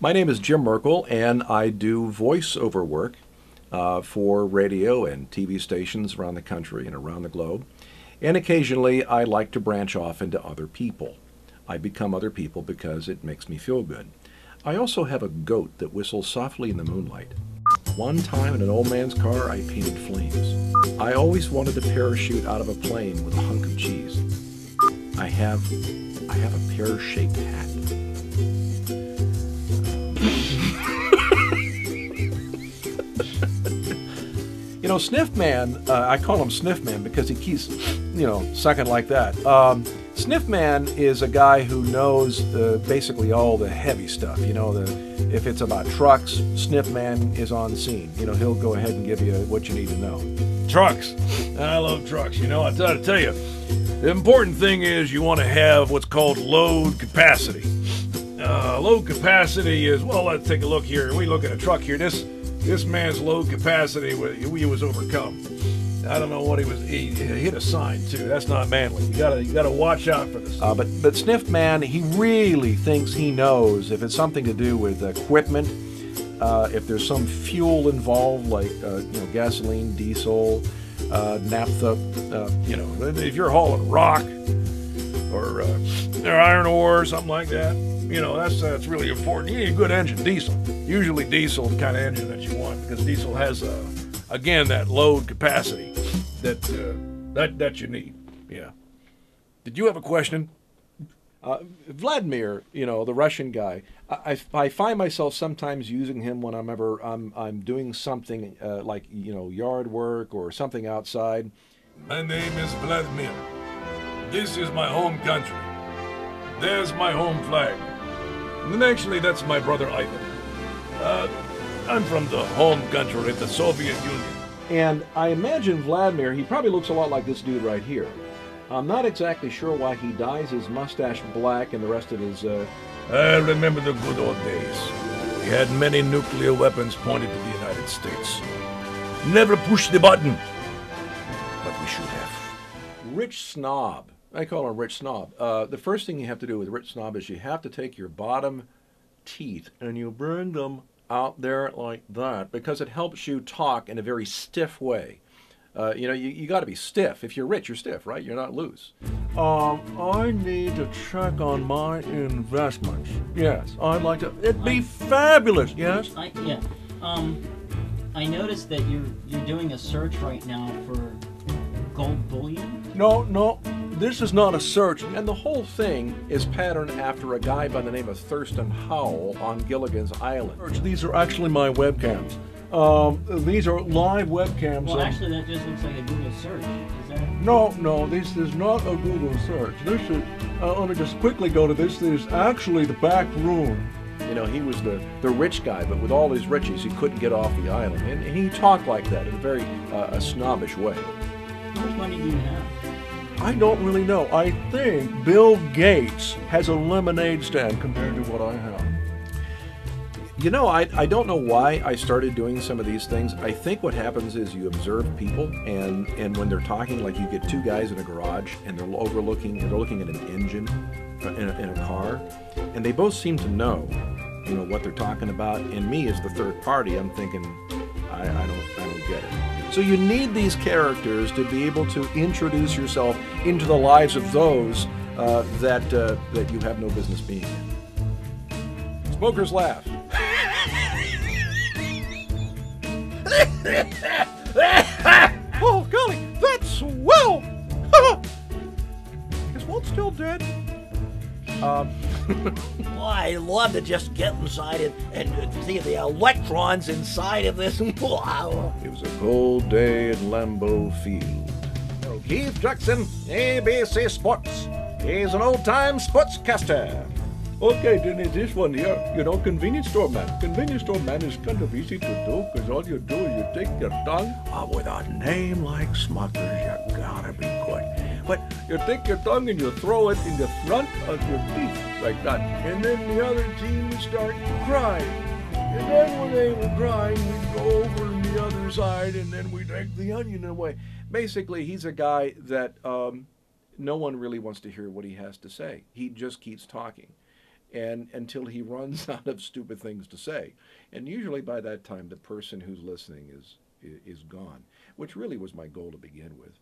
My name is Jim Merkel, and I do voiceover work for radio and TV stations around the country and around the globe. And occasionally, I like to branch off into other people. I become other people because it makes me feel good. I also have a goat that whistles softly in the moonlight. One time in an old man's car, I painted flames. I always wanted to parachute out of a plane with a hunk of cheese. I have a pear-shaped hat. You know, Sniff Man, I call him Sniff Man because he keeps, sucking like that. Sniff Man is a guy who knows basically all the heavy stuff. If it's about trucks, Sniff Man is on scene. He'll go ahead and give you what you need to know. Trucks. I love trucks. I gotta tell you, the important thing is you want to have what's called load capacity. Load capacity is, well, let's take a look here. We look at a truck here. This man's load capacity was overcome. I don't know what he hit a sign too. That's not manly. You gotta watch out for this. But Sniff Man, he really thinks he knows if it's something to do with equipment, if there's some fuel involved, like gasoline, diesel, naphtha. If you're hauling rock or iron ore or something like that. That's really important. You need a good engine, diesel. Usually diesel is the kind of engine that you want because diesel has, again, that load capacity that you need. Yeah. Did you have a question? Vladimir, the Russian guy, I find myself sometimes using him when I'm doing something like yard work or something outside. My name is Vladimir. This is my home country. There's my home flag. And actually, that's my brother Ivan. I'm from the home country, the Soviet Union. And I imagine Vladimir, he probably looks a lot like this dude right here. I'm not exactly sure why he dyes his mustache black and the rest of his... I remember the good old days. We had many nuclear weapons pointed to the United States. Never pushed the button. But we should have. Rich Snob. I call him Rich Snob. The first thing you have to do with Rich Snob is you have to take your bottom teeth and you bring them out there like that because it helps you talk in a very stiff way. You got to be stiff. If you're rich, you're stiff, right? You're not loose. I need to check on my investments. Yes, I'd like to. It'd be fabulous. Yes. I noticed that you're doing a search right now for gold bullion. No, this is not a search. And the whole thing is patterned after a guy by the name of Thurston Howell on Gilligan's Island. These are actually my webcams. These are live webcams. Well, actually, that just looks like a Google search. Is that? No, this is not a Google search. This is, let me just quickly go to this. This is actually the back room. He was the rich guy, but with all his riches, he couldn't get off the island. And he talked like that in a very snobbish way. How much money do you have? I don't really know. I think Bill Gates has a lemonade stand compared to what I have. I don't know why I started doing some of these things. I think what happens is you observe people, and when they're talking, like you get two guys in a garage, and they're looking at an engine in a car, and they both seem to know, what they're talking about. And me as the third party, I'm thinking, I don't get it. So you need these characters to be able to introduce yourself into the lives of those that you have no business being in. Smokers laugh. Oh, golly, that's swell! Is Walt still dead? Well, I love to just get inside and see the electrons inside of this. Wow. It was a cold day at Lambeau Field. Keith Jackson, ABC Sports. He's an old-time sportscaster. Okay, then it's this one here. Convenience store man. Convenience store man is kind of easy to do because all you do is you take your tongue. With a name like Smuckers, you gotta be good. But you take your tongue and you throw it in the front of your teeth like that. And then the other team would start crying. And then when they were crying, we'd go over on the other side and then we'd take the onion away. Basically, he's a guy that no one really wants to hear what he has to say. He just keeps talking. and until he runs out of stupid things to say. And usually by that time, the person who's listening is gone, which really was my goal to begin with.